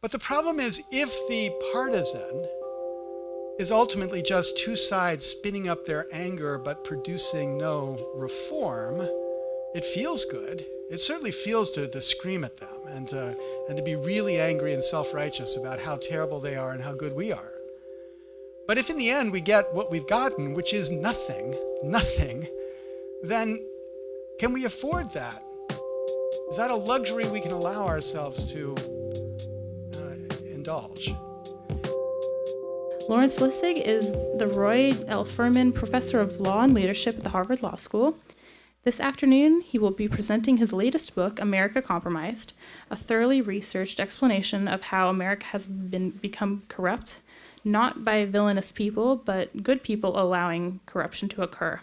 But the problem is, if the partisan is ultimately just two sides spinning up their anger but producing no reform, it feels good. It certainly feels to scream at them and to be really angry and self-righteous about how terrible they are and how good we are. But if in the end we get what we've gotten, which is nothing, then can we afford that? Is that a luxury we can allow ourselves to indulge? Lawrence Lessig is the Roy L. Furman Professor of Law and Leadership at the Harvard Law School. This afternoon, he will be presenting his latest book, America Compromised, a thoroughly researched explanation of how America has become corrupt, not by villainous people, but good people allowing corruption to occur.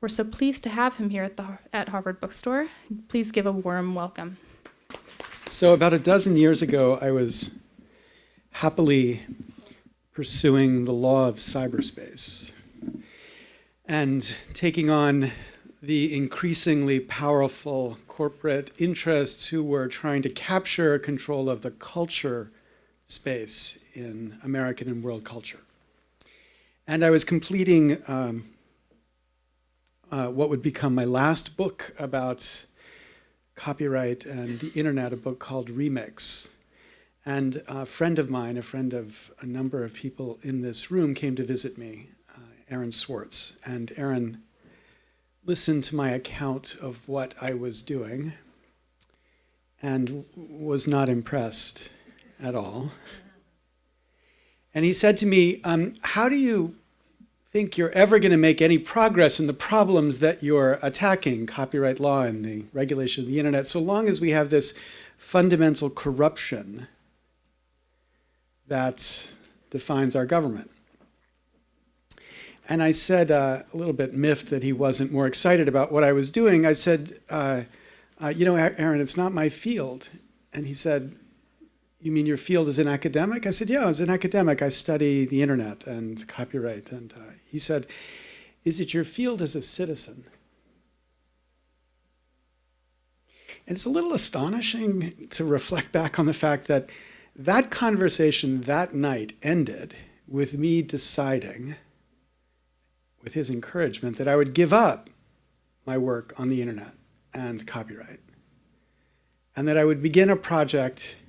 We're so pleased to have him here at Harvard Bookstore. Please give a warm welcome. So about a dozen years ago, I was happily pursuing the law of cyberspace and taking on the increasingly powerful corporate interests who were trying to capture control of the culture space in American and world culture. And I was completing what would become my last book about copyright and the internet, a book called Remix. And a friend of mine, a friend of a number of people in this room, came to visit me, Aaron Swartz. And Aaron listened to my account of what I was doing and was not impressed at all. And he said to me, how do you think you're ever going to make any progress in the problems that you're attacking, copyright law and the regulation of the internet, so long as we have this fundamental corruption that defines our government? And I said, a little bit miffed that he wasn't more excited about what I was doing, I said, you know, Aaron, it's not my field. And he said, you mean your field is an academic? I said, yeah, as an academic, I study the internet and copyright. And he said, is it your field as a citizen? And it's a little astonishing to reflect back on the fact that that conversation that night ended with me deciding, with his encouragement, that I would give up my work on the internet and copyright, and that I would begin a project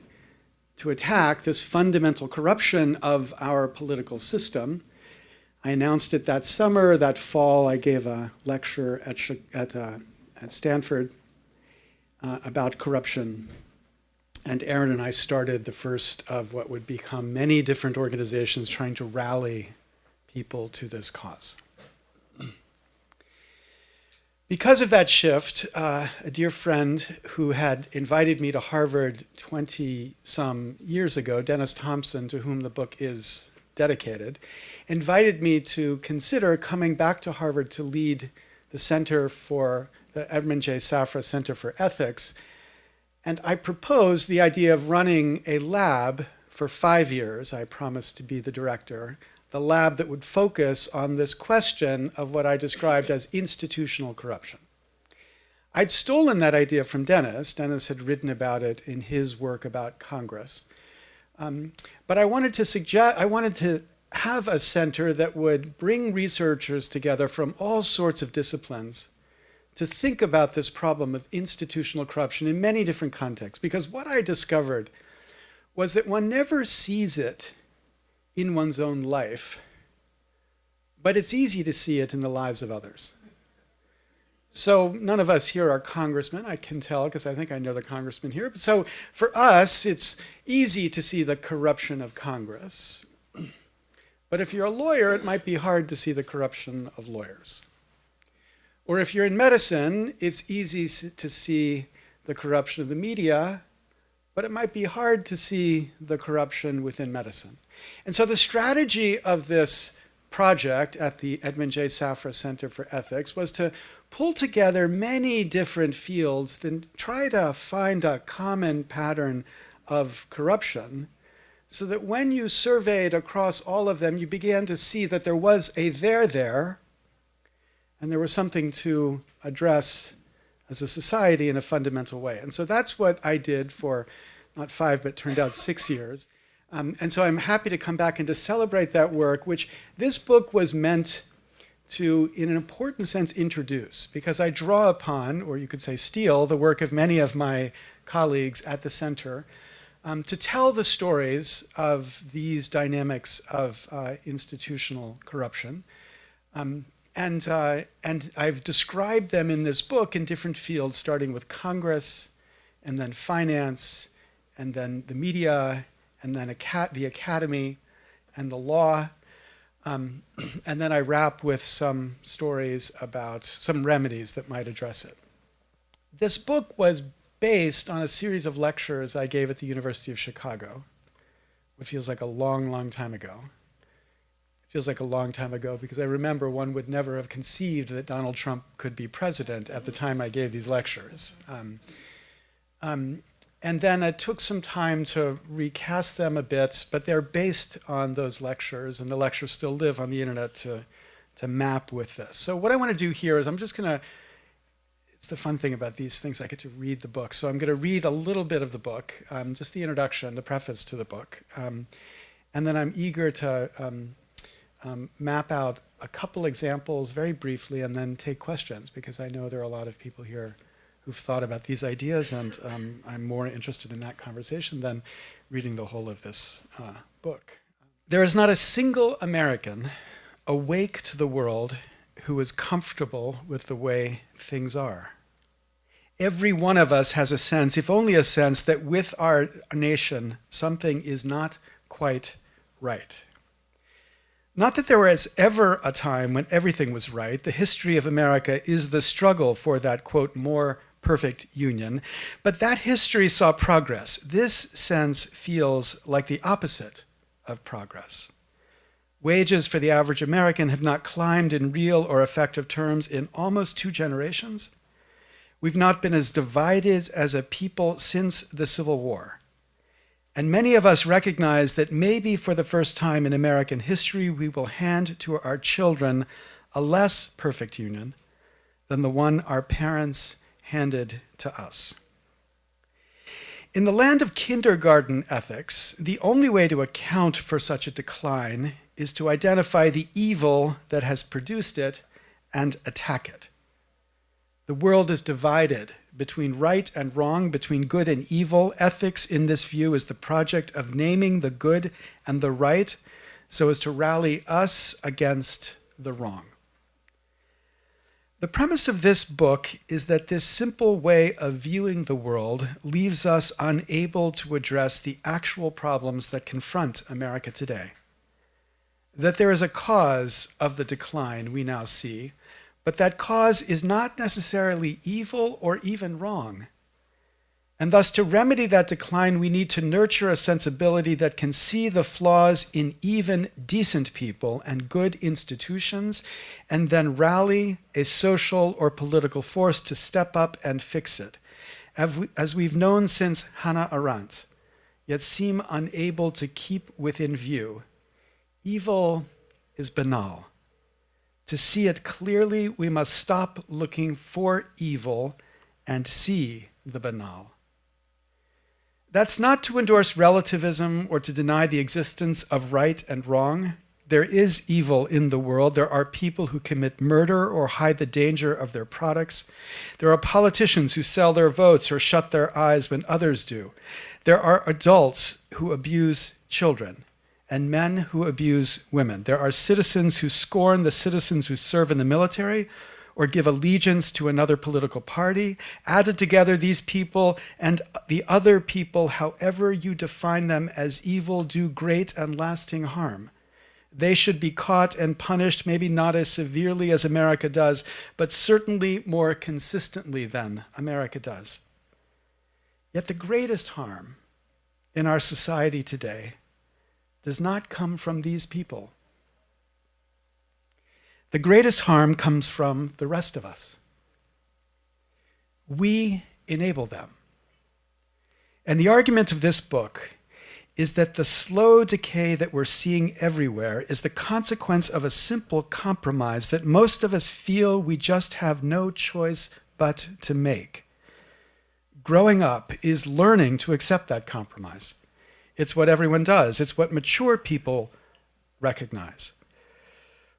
to attack this fundamental corruption of our political system. I announced it that summer. That fall, I gave a lecture at Stanford about corruption. And Aaron and I started the first of what would become many different organizations trying to rally people to this cause. Because of that shift, a dear friend who had invited me to Harvard 20-some years ago, Dennis Thompson, to whom the book is dedicated, invited me to consider coming back to Harvard to lead the Center for the Edmund J. Safra Center for Ethics. And I proposed the idea of running a lab for 5 years. I promised to be the director. The lab that would focus on this question of what I described as institutional corruption. I'd stolen that idea from Dennis. Dennis had written about it in his work about Congress. But I wanted to have a center that would bring researchers together from all sorts of disciplines to think about this problem of institutional corruption in many different contexts. Because what I discovered was that one never sees it in one's own life, but it's easy to see it in the lives of others. So none of us here are congressmen, I can tell, because I think I know the congressman here. So for us, it's easy to see the corruption of Congress. But if you're a lawyer, it might be hard to see the corruption of lawyers. Or if you're in medicine, it's easy to see the corruption of the media, but it might be hard to see the corruption within medicine. And so the strategy of this project at the Edmund J. Safra Center for Ethics was to pull together many different fields and try to find a common pattern of corruption so that when you surveyed across all of them, you began to see that there was a there, and there was something to address as a society in a fundamental way. And so that's what I did for not 5, but turned out 6 years. And so I'm happy to come back and to celebrate that work, which this book was meant to, in an important sense, introduce, because I draw upon, or you could say steal, the work of many of my colleagues at the center to tell the stories of these dynamics of institutional corruption. And I've described them in this book in different fields, starting with Congress, and then finance, and then the media, and then the academy, and the law. And then I wrap with some stories about some remedies that might address it. This book was based on a series of lectures I gave at the University of Chicago, which feels like a long, long time ago. It feels like a long time ago because I remember one would never have conceived that Donald Trump could be president at the time I gave these lectures. And then it took some time to recast them a bit, but they're based on those lectures, and the lectures still live on the internet to map with this. So what I want to do here is I'm just going to, it's the fun thing about these things, I get to read the book. So I'm going to read a little bit of the book, just the introduction, the preface to the book. And then I'm eager to map out a couple examples very briefly and then take questions, because I know there are a lot of people here who've thought about these ideas, and I'm more interested in that conversation than reading the whole of this book. There is not a single American awake to the world who is comfortable with the way things are. Every one of us has a sense, if only a sense, that with our nation something is not quite right. Not that there was ever a time when everything was right. The history of America is the struggle for that, quote, more perfect union. But that history saw progress. This sense feels like the opposite of progress. Wages for the average American have not climbed in real or effective terms in almost 2 generations. We've not been as divided as a people since the Civil War. And many of us recognize that maybe for the first time in American history, we will hand to our children a less perfect union than the one our parents handed to us. In the land of kindergarten ethics, the only way to account for such a decline is to identify the evil that has produced it and attack it. The world is divided between right and wrong, between good and evil. Ethics, in this view, is the project of naming the good and the right so as to rally us against the wrong. The premise of this book is that this simple way of viewing the world leaves us unable to address the actual problems that confront America today. That there is a cause of the decline we now see, but that cause is not necessarily evil or even wrong. And thus, to remedy that decline, we need to nurture a sensibility that can see the flaws in even decent people and good institutions, and then rally a social or political force to step up and fix it, as we've known since Hannah Arendt, yet seem unable to keep within view. Evil is banal. To see it clearly, we must stop looking for evil and see the banal. That's not to endorse relativism or to deny the existence of right and wrong. There is evil in the world. There are people who commit murder or hide the danger of their products. There are politicians who sell their votes or shut their eyes when others do. There are adults who abuse children and men who abuse women. There are citizens who scorn the citizens who serve in the military or give allegiance to another political party. Added together, these people and the other people, however you define them as evil, do great and lasting harm. They should be caught and punished, maybe not as severely as America does, but certainly more consistently than America does. Yet the greatest harm in our society today does not come from these people. The greatest harm comes from the rest of us. We enable them. And the argument of this book is that the slow decay that we're seeing everywhere is the consequence of a simple compromise that most of us feel we just have no choice but to make. Growing up is learning to accept that compromise. It's what everyone does. It's what mature people recognize.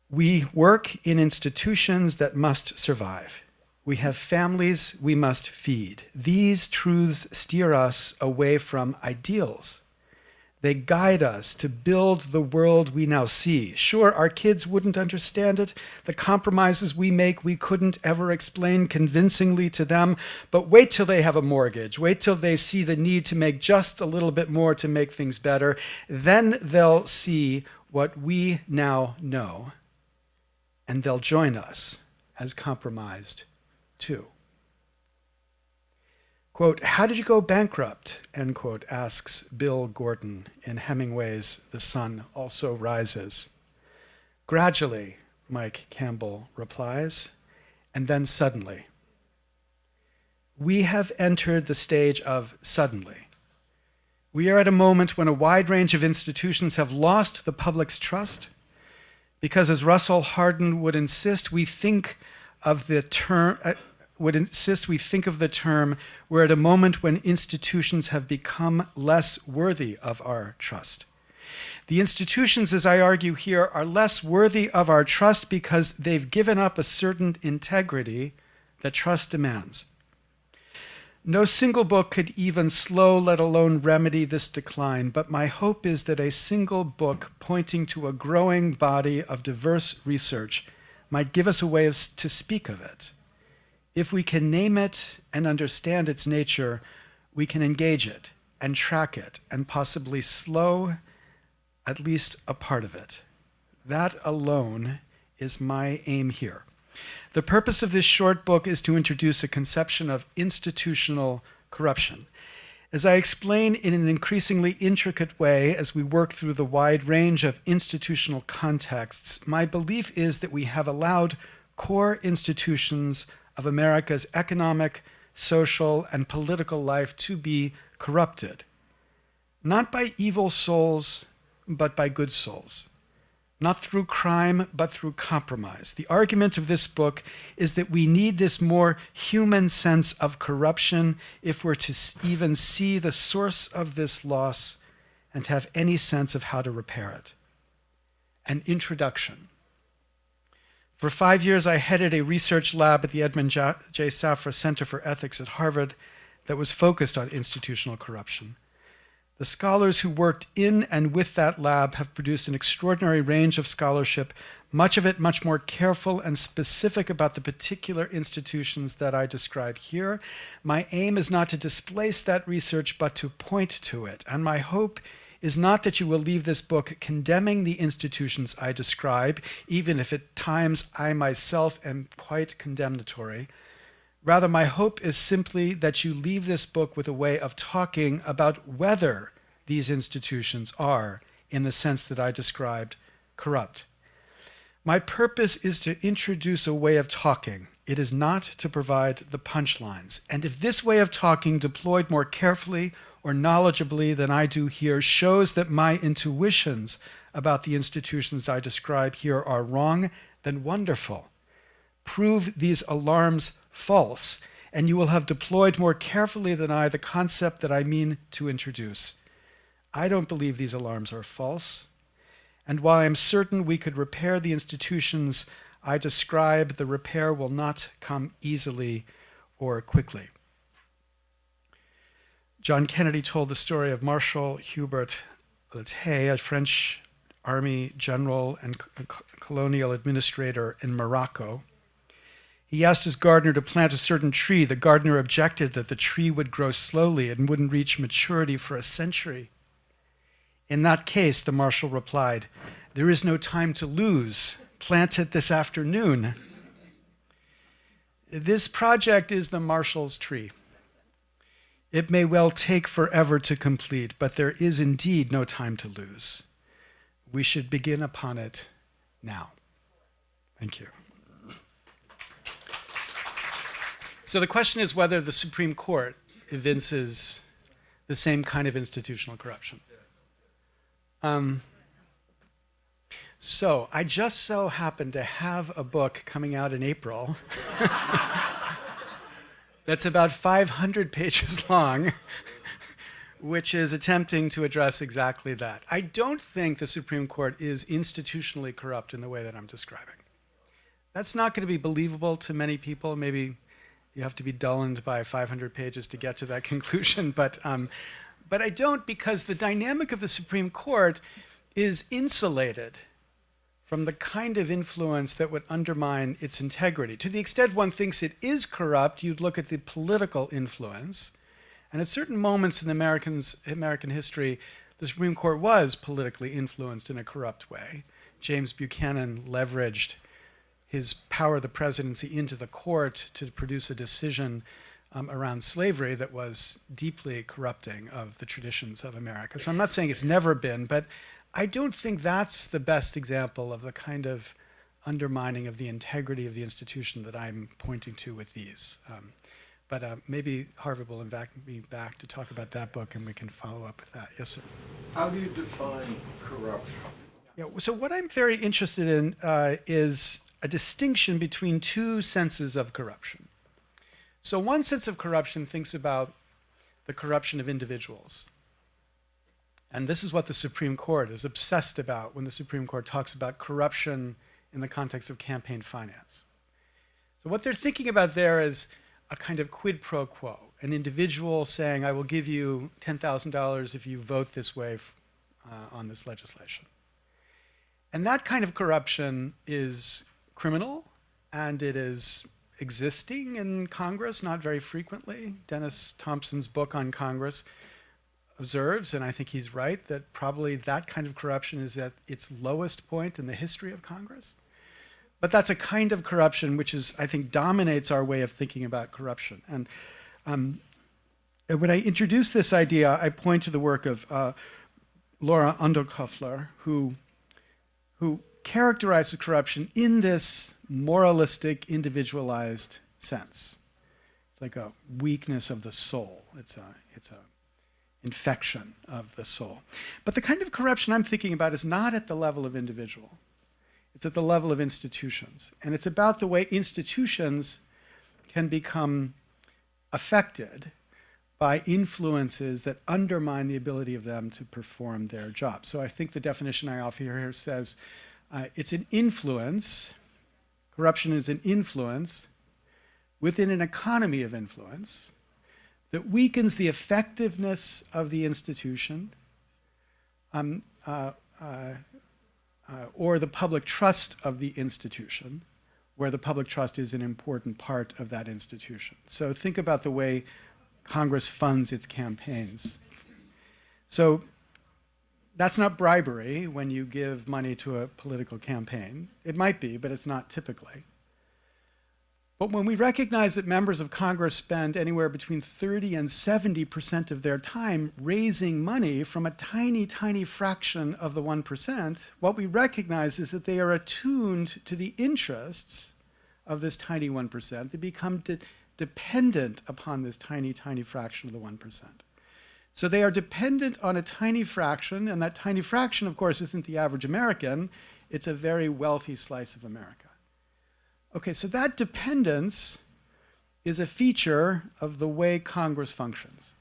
We work in institutions that must survive. We have families we must feed. These truths steer us away from ideals. They guide us to build the world we now see. Sure, our kids wouldn't understand it. The compromises we make, we couldn't ever explain convincingly to them. But wait till they have a mortgage. Wait till they see the need to make just a little bit more to make things better. Then they'll see what we now know, and they'll join us as compromised too. Quote, "How did you go bankrupt?" end quote, asks Bill Gordon in Hemingway's The Sun Also Rises. "Gradually," Mike Campbell replies, "and then suddenly." We have entered the stage of suddenly. We are at a moment when a wide range of institutions have lost the public's trust because, as Russell Hardin would insist, we think of the term, we're at a moment when institutions have become less worthy of our trust. The institutions, as I argue here, are less worthy of our trust because they've given up a certain integrity that trust demands. No single book could even slow, let alone remedy this decline, but my hope is that a single book pointing to a growing body of diverse research might give us a way to speak of it. If we can name it and understand its nature, we can engage it and track it and possibly slow at least a part of it. That alone is my aim here. The purpose of this short book is to introduce a conception of institutional corruption. As I explain in an increasingly intricate way as we work through the wide range of institutional contexts, my belief is that we have allowed core institutions of America's economic, social, and political life to be corrupted, not by evil souls, but by good souls, not through crime, but through compromise. The argument of this book is that we need this more human sense of corruption if we're to even see the source of this loss and to have any sense of how to repair it. An introduction. For 5 years, I headed a research lab at the Edmund J. Safra Center for Ethics at Harvard that was focused on institutional corruption. The scholars who worked in and with that lab have produced an extraordinary range of scholarship, much of it much more careful and specific about the particular institutions that I describe here. My aim is not to displace that research, but to point to it. And my hope is not that you will leave this book condemning the institutions I describe, even if at times I myself am quite condemnatory. Rather, my hope is simply that you leave this book with a way of talking about whether these institutions are, in the sense that I described, corrupt. My purpose is to introduce a way of talking. It is not to provide the punchlines. And if this way of talking, deployed more carefully or knowledgeably than I do here, shows that my intuitions about the institutions I describe here are wrong, then wonderful. Prove these alarms false, and you will have deployed more carefully than I the concept that I mean to introduce. I don't believe these alarms are false, and while I am certain we could repair the institutions I describe, the repair will not come easily or quickly. John Kennedy told the story of Marshal Hubert Lataille, a French army general and colonial administrator in Morocco. He asked his gardener to plant a certain tree. The gardener objected that the tree would grow slowly and wouldn't reach maturity for a century. In that case, the marshal replied, "There is no time to lose. Plant it this afternoon." This project is the marshal's tree. It may well take forever to complete, but there is indeed no time to lose. We should begin upon it now. Thank you. So the question is whether the Supreme Court evinces the same kind of institutional corruption. So I just so happen to have a book coming out in April that's about 500 pages long, which is attempting to address exactly that. I don't think the Supreme Court is institutionally corrupt in the way that I'm describing. That's not going to be believable to many people. Maybe you have to be dulled by 500 pages to get to that conclusion, but I don't, because the dynamic of the Supreme Court is insulated from the kind of influence that would undermine its integrity. To the extent one thinks it is corrupt, you'd look at the political influence. And at certain moments in American history, the Supreme Court was politically influenced in a corrupt way. James Buchanan leveraged his power of the presidency into the court to produce a decision around slavery that was deeply corrupting of the traditions of America. So I'm not saying it's never been, but I don't think that's the best example of the kind of undermining of the integrity of the institution that I'm pointing to with these. But maybe Harvard will invite me back to talk about that book, and we can follow up with that. Yes, sir. How do you define corruption? Yeah, so what I'm very interested in is a distinction between two senses of corruption. So one sense of corruption thinks about the corruption of individuals. And this is what the Supreme Court is obsessed about when the Supreme Court talks about corruption in the context of campaign finance. So what they're thinking about there is a kind of quid pro quo, an individual saying, I will give you $10,000 if you vote this way on this legislation. And that kind of corruption is criminal, and it is existing in Congress, not very frequently. Dennis Thompson's book on Congress observes, and I think he's right, that probably that kind of corruption is at its lowest point in the history of Congress. But that's a kind of corruption which is, I think, dominates our way of thinking about corruption. And when I introduce this idea, I point to the work of Laura Underkoffler, who characterizes corruption in this moralistic, individualized sense. It's like a weakness of the soul. It's a infection of the soul. But the kind of corruption I'm thinking about is not at the level of individual. It's at the level of institutions. And it's about the way institutions can become affected by influences that undermine the ability of them to perform their job. So I think the definition I offer here says it's an influence, corruption is an influence within an economy of influence that weakens the effectiveness of the institution or the public trust of the institution, where the public trust is an important part of that institution. So think about the way Congress funds its campaigns. So that's not bribery when you give money to a political campaign. It might be, but it's not typically. But when we recognize that members of Congress spend anywhere between 30 and 70% of their time raising money from a tiny, tiny fraction of the 1%, what we recognize is that they are attuned to the interests of this tiny 1%. They become dependent upon this tiny, tiny fraction of the 1%. So they are dependent on a tiny fraction, and that tiny fraction, of course, isn't the average American. It's a very wealthy slice of America. Okay, so that dependence is a feature of the way Congress functions.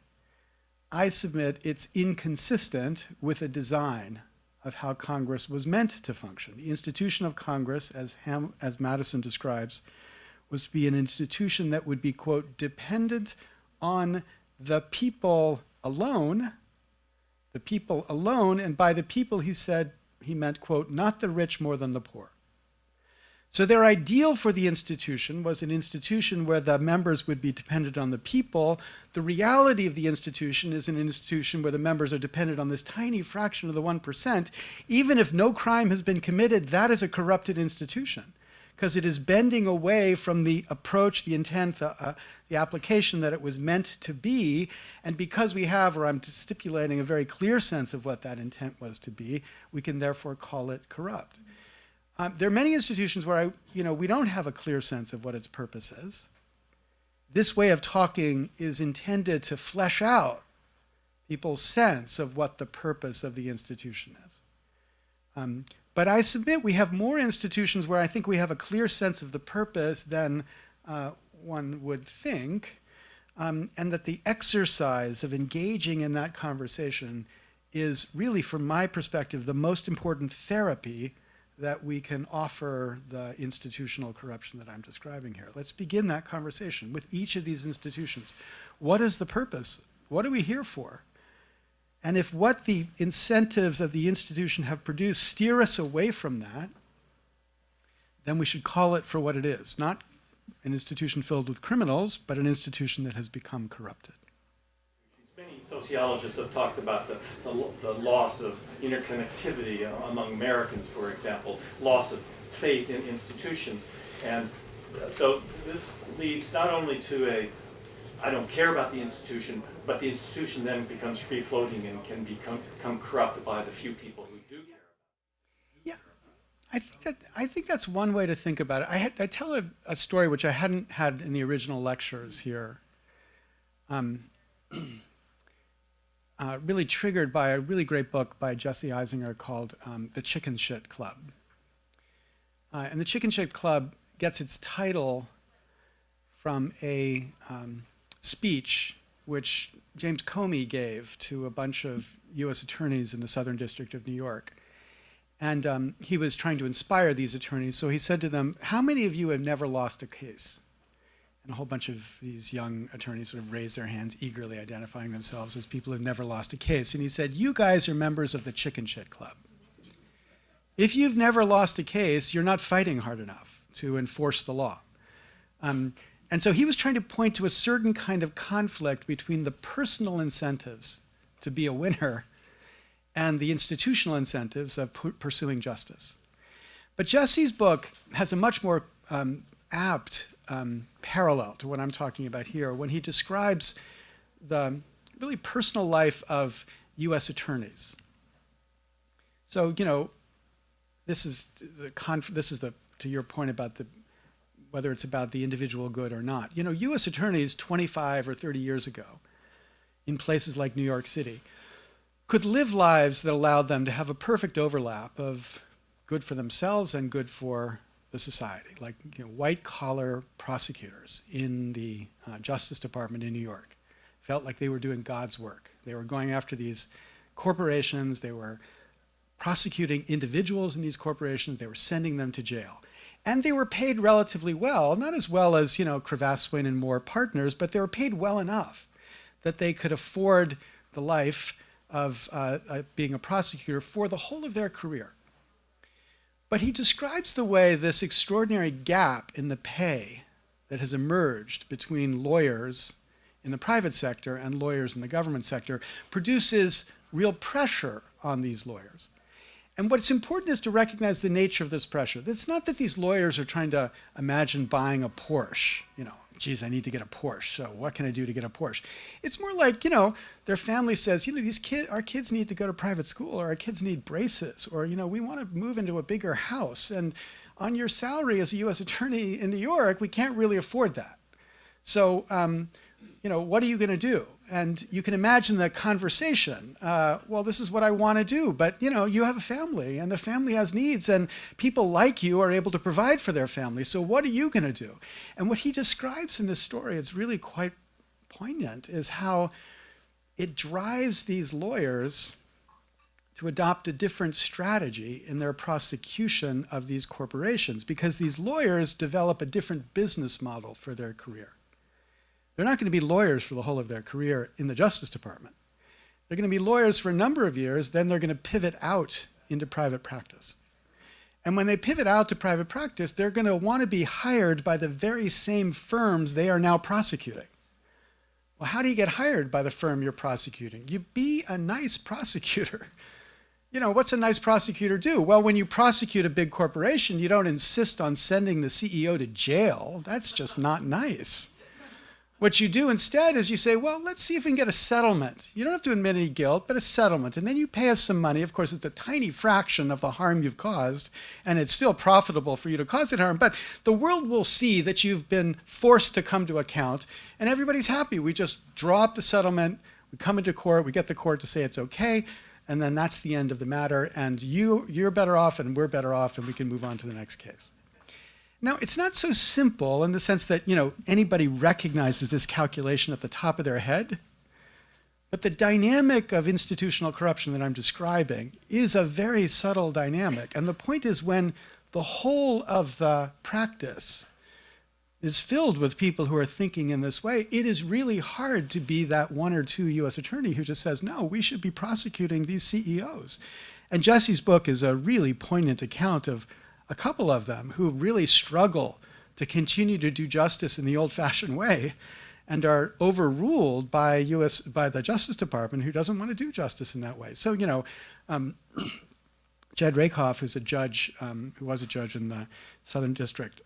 I submit it's inconsistent with a design of how Congress was meant to function. The institution of Congress, as Madison describes, was to be an institution that would be, quote, dependent on the people alone, and by the people, he meant, quote, not the rich more than the poor. So their ideal for the institution was an institution where the members would be dependent on the people. The reality of the institution is an institution where the members are dependent on this tiny fraction of the 1%. Even if no crime has been committed, that is a corrupted institution, because it is bending away from the approach, the intent, the application that it was meant to be. And because we have, or I'm stipulating, a very clear sense of what that intent was to be, we can therefore call it corrupt. There are many institutions where we don't have a clear sense of what its purpose is. This way of talking is intended to flesh out people's sense of what the purpose of the institution is. But I submit we have more institutions where I think we have a clear sense of the purpose than one would think. and that the exercise of engaging in that conversation is really, from my perspective, the most important therapy that we can offer the institutional corruption that I'm describing here. Let's begin that conversation with each of these institutions. What is the purpose? What are we here for? And if what the incentives of the institution have produced steer us away from that, then we should call it for what it is, not an institution filled with criminals, but an institution that has become corrupted. Many sociologists have talked about the loss of interconnectivity among Americans, for example, loss of faith in institutions. And so this leads not only to I don't care about the institution, but the institution then becomes free-floating and can become corrupted by the few people who do care about it. Yeah, I think that's one way to think about it. I tell a story which I hadn't had in the original lectures here, really triggered by a really great book by Jesse Eisinger called The Chicken Shit Club. And The Chicken Shit Club gets its title from a speech which James Comey gave to a bunch of U.S. attorneys in the Southern District of New York. And he was trying to inspire these attorneys, so he said to them, how many of you have never lost a case? And a whole bunch of these young attorneys sort of raised their hands, eagerly identifying themselves as people who have never lost a case. And he said, you guys are members of the Chicken Shit Club. If you've never lost a case, you're not fighting hard enough to enforce the law. And so he was trying to point to a certain kind of conflict between the personal incentives to be a winner and the institutional incentives of pursuing justice. But Jesse's book has a much more apt parallel to what I'm talking about here when he describes the really personal life of U.S. attorneys. So, you know, this is to your point about whether it's about the individual good or not. You know, U.S. attorneys 25 or 30 years ago in places like New York City could live lives that allowed them to have a perfect overlap of good for themselves and good for the society, like, you know, white-collar prosecutors in the Justice Department in New York felt like they were doing God's work. They were going after these corporations, they were prosecuting individuals in these corporations, they were sending them to jail. And they were paid relatively well, not as well as, you know, Cravath, and Moore partners, but they were paid well enough that they could afford the life of being a prosecutor for the whole of their career. But he describes the way this extraordinary gap in the pay that has emerged between lawyers in the private sector and lawyers in the government sector produces real pressure on these lawyers. And what's important is to recognize the nature of this pressure. It's not that these lawyers are trying to imagine buying a Porsche. You know, geez, I need to get a Porsche, so what can I do to get a Porsche? It's more like, you know, their family says, you know, our kids need to go to private school, or our kids need braces, or, you know, we want to move into a bigger house. And on your salary as a U.S. attorney in New York, we can't really afford that. So, you know, what are you going to do? And you can imagine the conversation. Well, this is what I want to do, but, you know, you have a family, and the family has needs, and people like you are able to provide for their family. So what are you going to do? And what he describes in this story, it's really quite poignant, is how it drives these lawyers to adopt a different strategy in their prosecution of these corporations, because these lawyers develop a different business model for their career. They're not going to be lawyers for the whole of their career in the Justice Department. They're going to be lawyers for a number of years, then they're going to pivot out into private practice. And when they pivot out to private practice, they're going to want to be hired by the very same firms they are now prosecuting. Well, how do you get hired by the firm you're prosecuting? You be a nice prosecutor. You know, what's a nice prosecutor do? Well, when you prosecute a big corporation, you don't insist on sending the CEO to jail. That's just not nice. What you do instead is you say, well, let's see if we can get a settlement. You don't have to admit any guilt, but a settlement. And then you pay us some money. Of course, it's a tiny fraction of the harm you've caused, and it's still profitable for you to cause that harm. But the world will see that you've been forced to come to account, and everybody's happy. We just draw up the settlement, we come into court, we get the court to say it's okay, and then that's the end of the matter. And you're better off, and we're better off, and we can move on to the next case. Now, it's not so simple in the sense that, anybody recognizes this calculation at the top of their head. But the dynamic of institutional corruption that I'm describing is a very subtle dynamic. And the point is, when the whole of the practice is filled with people who are thinking in this way, it is really hard to be that one or two U.S. attorney who just says, no, we should be prosecuting these CEOs. And Jesse's book is a really poignant account of a couple of them who really struggle to continue to do justice in the old-fashioned way and are overruled by the Justice Department, who doesn't want to do justice in that way. So, Jed Rakoff, who's a judge, who was a judge in the Southern District,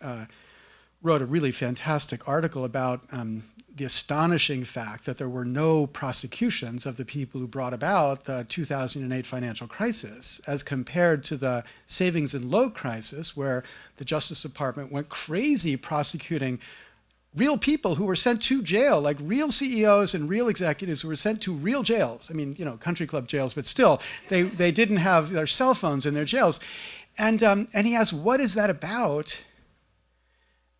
wrote a really fantastic article about the astonishing fact that there were no prosecutions of the people who brought about the 2008 financial crisis, as compared to the savings and loan crisis, where the Justice Department went crazy prosecuting real people who were sent to jail, like real CEOs and real executives who were sent to real jails. I mean, country club jails, but still, they didn't have their cell phones in their jails. And he asked, what is that about?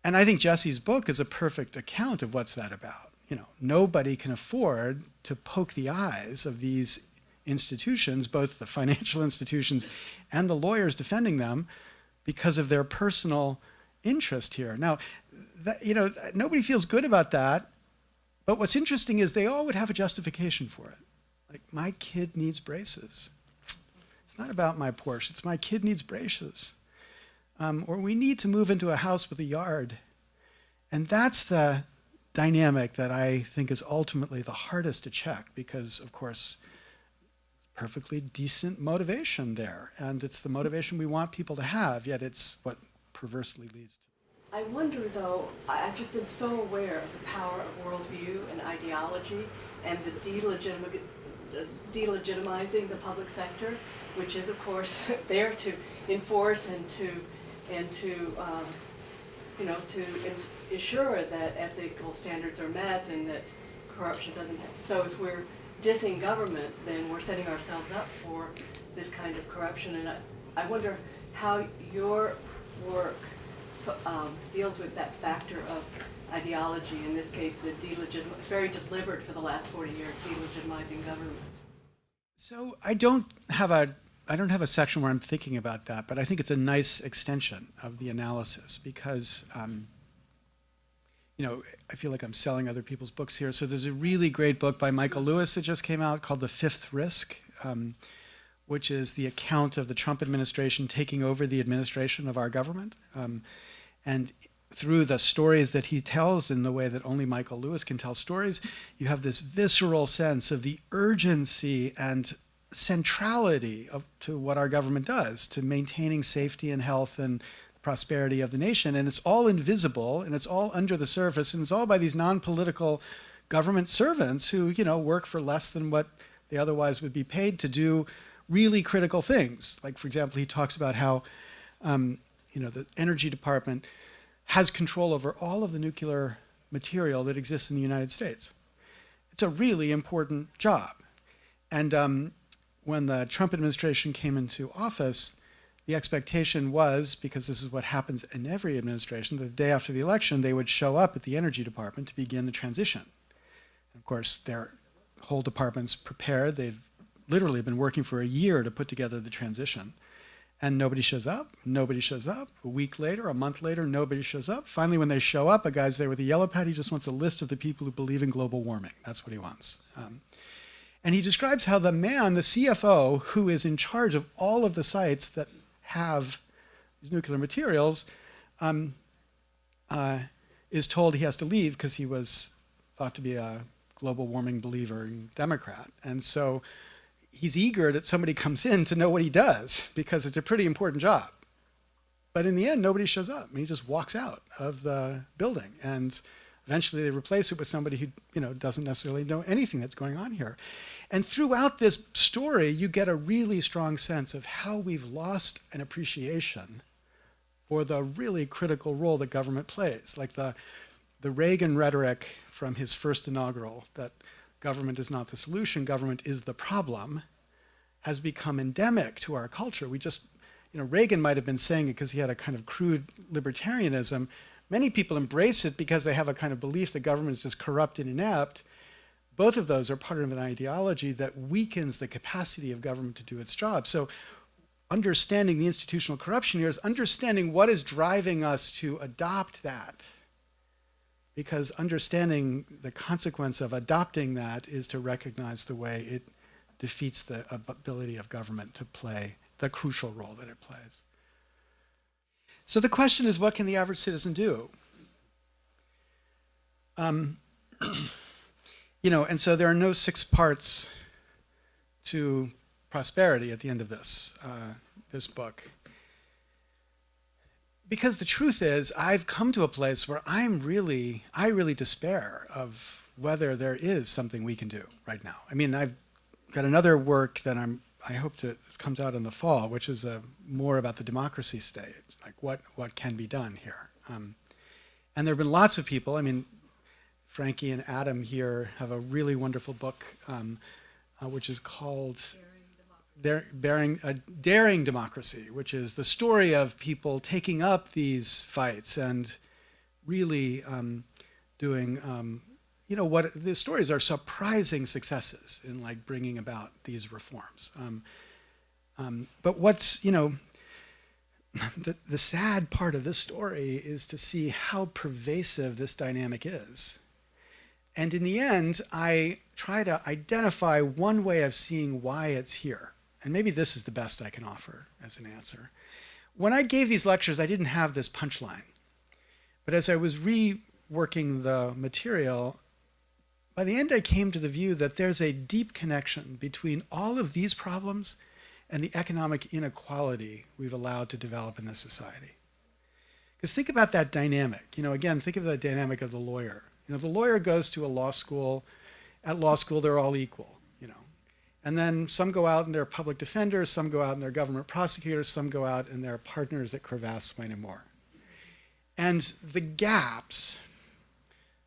And I think Jesse's book is a perfect account of what's that about. Nobody can afford to poke the eyes of these institutions, both the financial institutions and the lawyers defending them, because of their personal interest here. Now, nobody feels good about that, but what's interesting is they all would have a justification for it. Like, my kid needs braces. It's not about my Porsche, it's my kid needs braces. Or we need to move into a house with a yard. And that's the dynamic that I think is ultimately the hardest to check, because, of course, perfectly decent motivation there. And it's the motivation we want people to have, yet it's what perversely leads to. I wonder, though, I've just been so aware of the power of worldview and ideology and the delegitimizing the public sector, which is, of course, there to enforce and to ensure that ethical standards are met and that corruption doesn't happen. So if we're dissing government, then we're setting ourselves up for this kind of corruption. And I wonder how your work deals with that factor of ideology, in this case, the very deliberate for the last 40 years, delegitimizing government. So I don't have a section where I'm thinking about that, but I think it's a nice extension of the analysis, because I feel like I'm selling other people's books here. So there's a really great book by Michael Lewis that just came out called The Fifth Risk, which is the account of the Trump administration taking over the administration of our government. And through the stories that he tells in the way that only Michael Lewis can tell stories, you have this visceral sense of the urgency and centrality to what our government does to maintaining safety and health and prosperity of the nation. And it's all invisible, and it's all under the surface, and it's all by these non-political government servants who, work for less than what they otherwise would be paid to do really critical things. Like, for example, he talks about how the Energy Department has control over all of the nuclear material that exists in the United States. It's a really important job. And when the Trump administration came into office, the expectation was, because this is what happens in every administration, that the day after the election, they would show up at the Energy Department to begin the transition. Of course, their whole department's prepared. They've literally been working for a year to put together the transition. And nobody shows up. A week later, a month later, nobody shows up. Finally, when they show up, a guy's there with a yellow pad. He just wants a list of the people who believe in global warming. That's what he wants. And he describes how the CFO, who is in charge of all of the sites that have these nuclear materials, is told he has to leave because he was thought to be a global warming believer and Democrat. And so he's eager that somebody comes in to know what he does, because it's a pretty important job. But in the end, nobody shows up. He just walks out of the building. And eventually they replace it with somebody who doesn't necessarily know anything that's going on here. And throughout this story, you get a really strong sense of how we've lost an appreciation for the really critical role that government plays. Like the Reagan rhetoric from his first inaugural, that government is not the solution, government is the problem, has become endemic to our culture. We just, Reagan might have been saying it because he had a kind of crude libertarianism. Many people embrace it because they have a kind of belief that government is just corrupt and inept. Both of those are part of an ideology that weakens the capacity of government to do its job. So understanding the institutional corruption here is understanding what is driving us to adopt that. Because understanding the consequence of adopting that is to recognize the way it defeats the ability of government to play the crucial role that it plays. So the question is, what can the average citizen do? And so there are no 6 parts to prosperity at the end of this book. Because the truth is, I've come to a place where I really despair of whether there is something we can do right now. I mean, I've got another work that I hope comes out in the fall, which is more about the democracy state, like what can be done here. And there have been lots of people. I mean, Frankie and Adam here have a really wonderful book, which is called Daring Democracy, which is the story of people taking up these fights and really doing, what the stories are surprising successes in like bringing about these reforms. But what's, the sad part of this story is to see how pervasive this dynamic is. And in the end, I try to identify one way of seeing why it's here. And maybe this is the best I can offer as an answer. When I gave these lectures, I didn't have this punchline. But as I was reworking the material, by the end I came to the view that there's a deep connection between all of these problems and the economic inequality we've allowed to develop in this society. Because think about that dynamic. Again, think of the dynamic of the lawyer. If the lawyer goes to a law school, at law school they're all equal. And then some go out and they're public defenders, some go out and they're government prosecutors, some go out and they're partners at Cravath, Swaine and Moore. And the gaps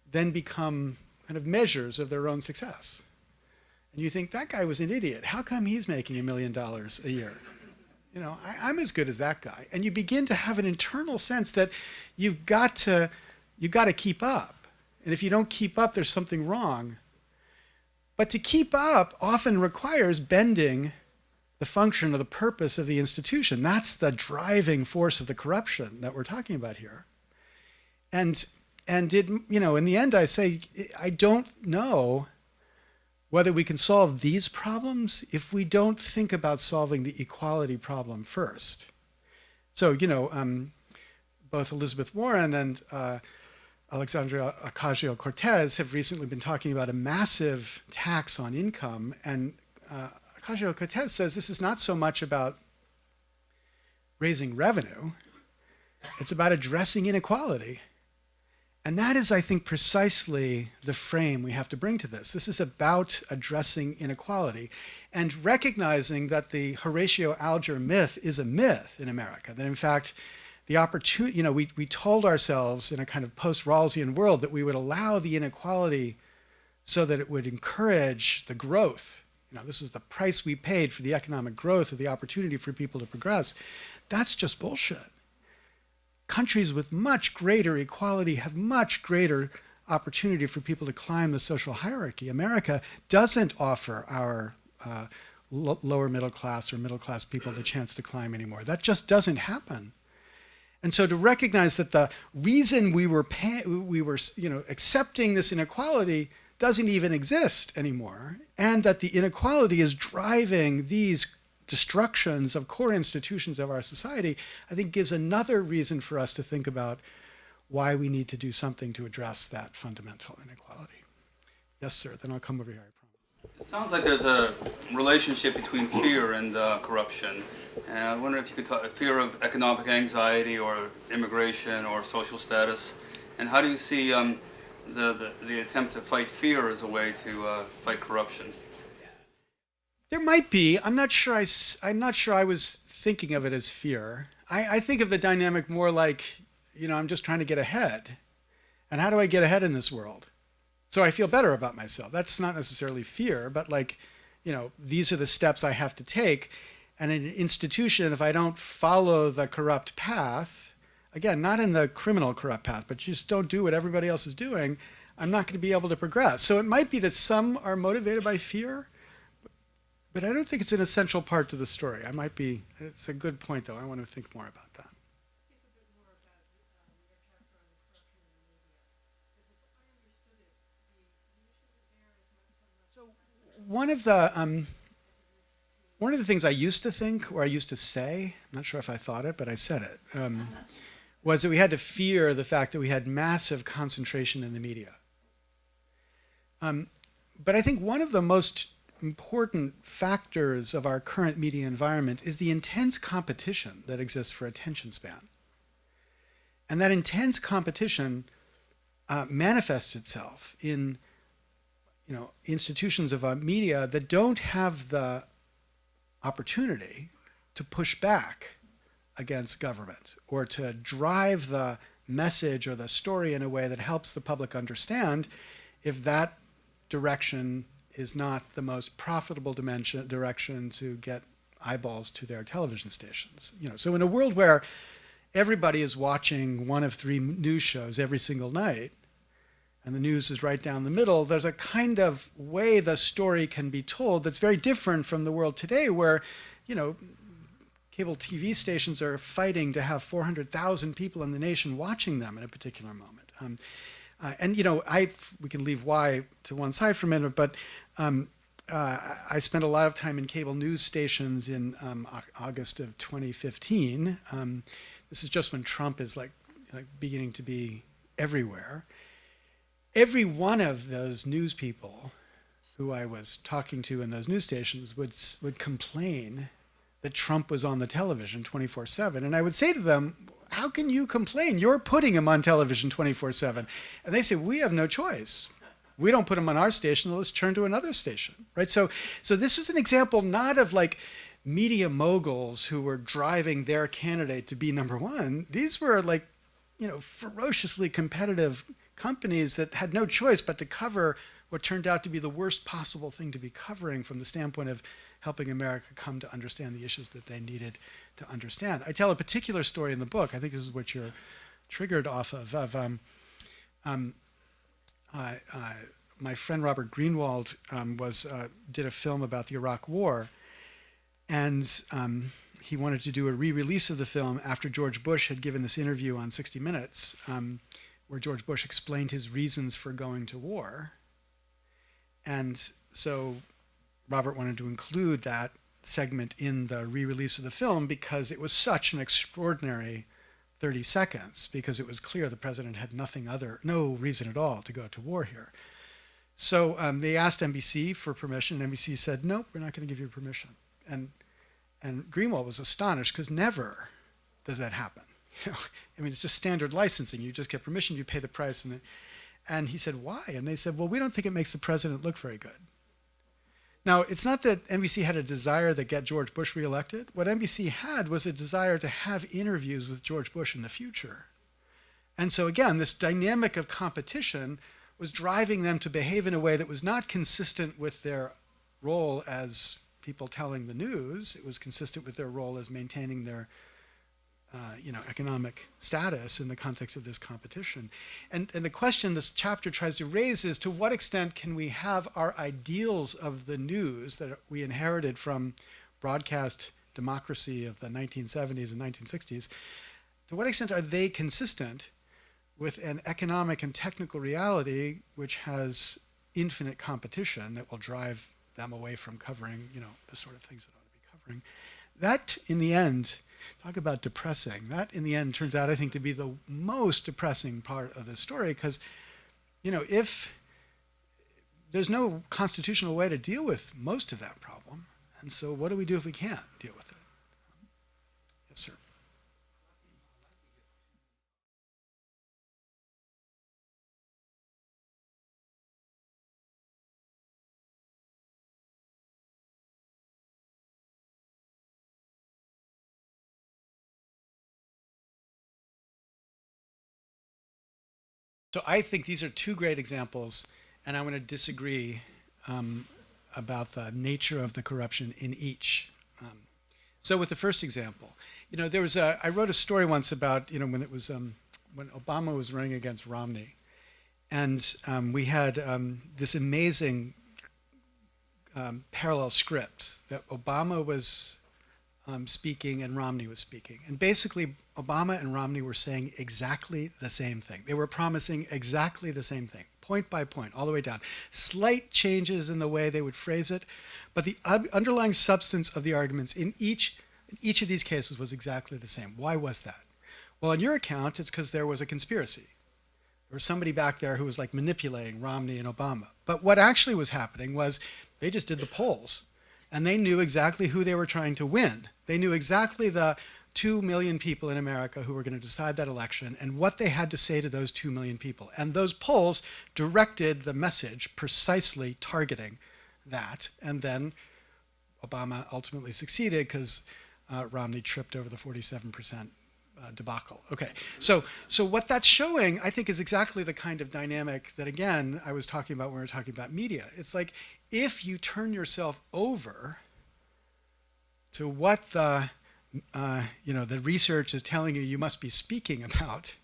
then become kind of measures of their own success. And you think, that guy was an idiot. How come he's making $1 million a year? I'm as good as that guy. And you begin to have an internal sense that you've got to keep up. And if you don't keep up, there's something wrong. But to keep up often requires bending the function or the purpose of the institution. That's the driving force of the corruption that we're talking about here. And in the end, I say, I don't know whether we can solve these problems if we don't think about solving the equality problem first. So, both Elizabeth Warren and Alexandria Ocasio-Cortez have recently been talking about a massive tax on income, and Ocasio-Cortez says this is not so much about raising revenue, it's about addressing inequality. And that is, I think, precisely the frame we have to bring to this. This is about addressing inequality and recognizing that the Horatio Alger myth is a myth in America, that in fact, the opportunity, we told ourselves in a kind of post-Rawlsian world that we would allow the inequality so that it would encourage the growth. This is the price we paid for the economic growth or the opportunity for people to progress. That's just bullshit. Countries with much greater equality have much greater opportunity for people to climb the social hierarchy. America doesn't offer our lower middle class or middle class people the chance to climb anymore. That just doesn't happen. And so to recognize that the reason we were accepting this inequality doesn't even exist anymore, and that the inequality is driving these destructions of core institutions of our society, I think gives another reason for us to think about why we need to do something to address that fundamental inequality. Yes, sir. Then I'll come over here, I promise. It sounds like there's a relationship between fear and corruption. And I wonder if you could talk fear of economic anxiety or immigration or social status. And how do you see the attempt to fight fear as a way to fight corruption? There might be. I'm not sure I was thinking of it as fear. I think of the dynamic more like, I'm just trying to get ahead. And how do I get ahead in this world? So I feel better about myself. That's not necessarily fear, but these are the steps I have to take. And in an institution, if I don't follow the corrupt path, again, not in the criminal corrupt path, but just don't do what everybody else is doing, I'm not going to be able to progress. So it might be that some are motivated by fear, but I don't think it's an essential part to the story. It's a good point, though. I want to think more about that. So one of the things I used to think, or I used to say, I'm not sure if I thought it, but I said it, was that we had to fear the fact that we had massive concentration in the media. But I think one of the most important factors of our current media environment is the intense competition that exists for attention span. And that intense competition manifests itself in institutions of media that don't have the opportunity to push back against government or to drive the message or the story in a way that helps the public understand if that direction is not the most profitable direction to get eyeballs to their television stations. So in a world where everybody is watching one of 3 news shows every single night, and the news is right down the middle, there's a kind of way the story can be told that's very different from the world today where, cable TV stations are fighting to have 400,000 people in the nation watching them at a particular moment. We can leave why to one side for a minute, but I spent a lot of time in cable news stations in August of 2015. This is just when Trump is beginning to be everywhere. Every one of those news people who I was talking to in those news stations would complain that Trump was on the television 24/7. And I would say to them, how can you complain? You're putting him on television 24/7. And they say, we have no choice. We don't put him on our station, let's turn to another station, right? So this was an example not of media moguls who were driving their candidate to be number one. These were ferociously competitive companies that had no choice but to cover what turned out to be the worst possible thing to be covering from the standpoint of helping America come to understand the issues that they needed to understand. I tell a particular story in the book, I think this is what you're triggered off of my friend Robert Greenwald did a film about the Iraq War, and he wanted to do a re-release of the film after George Bush had given this interview on 60 Minutes, where George Bush explained his reasons for going to war. And so Robert wanted to include that segment in the re-release of the film because it was such an extraordinary 30 seconds, because it was clear the president had no reason at all to go to war here. So they asked NBC for permission, and NBC said, nope, we're not going to give you permission. And Greenwald was astonished because never does that happen. It's just standard licensing. You just get permission, you pay the price. And he said, why? And they said, well, we don't think it makes the president look very good. Now, it's not that NBC had a desire to get George Bush reelected. What NBC had was a desire to have interviews with George Bush in the future. And so again, this dynamic of competition was driving them to behave in a way that was not consistent with their role as people telling the news. It was consistent with their role as maintaining their economic status in the context of this competition. And the question this chapter tries to raise is, to what extent can we have our ideals of the news that we inherited from broadcast democracy of the 1970s and 1960s, to what extent are they consistent with an economic and technical reality which has infinite competition that will drive them away from covering, the sort of things that ought to be covering? That, in the end, talk about depressing. That, in the end, turns out, I think, to be the most depressing part of this story, because, if there's no constitutional way to deal with most of that problem, and so what do we do if we can't deal with it? Yes, sir. So I think these are two great examples, and I want to disagree about the nature of the corruption in each. So with the first example, there was I wrote a story once about, when it was, when Obama was running against Romney. And we had this amazing parallel script that Obama was speaking and Romney was speaking. And basically, Obama and Romney were saying exactly the same thing. They were promising exactly the same thing, point by point, all the way down. Slight changes in the way they would phrase it, but the underlying substance of the arguments in each of these cases was exactly the same. Why was that? Well, on your account, it's because there was a conspiracy. There was somebody back there who was like manipulating Romney and Obama. But what actually was happening was they just did the polls, and they knew exactly who they were trying to win. They knew exactly the 2 million people in America who were going to decide that election and what they had to say to those 2 million people. And those polls directed the message precisely targeting that. And then Obama ultimately succeeded because Romney tripped over the 47% debacle. Okay, so what that's showing, I think, is exactly the kind of dynamic that, again, I was talking about when we were talking about media. It's like if you turn yourself over to what the research is telling you must be speaking about,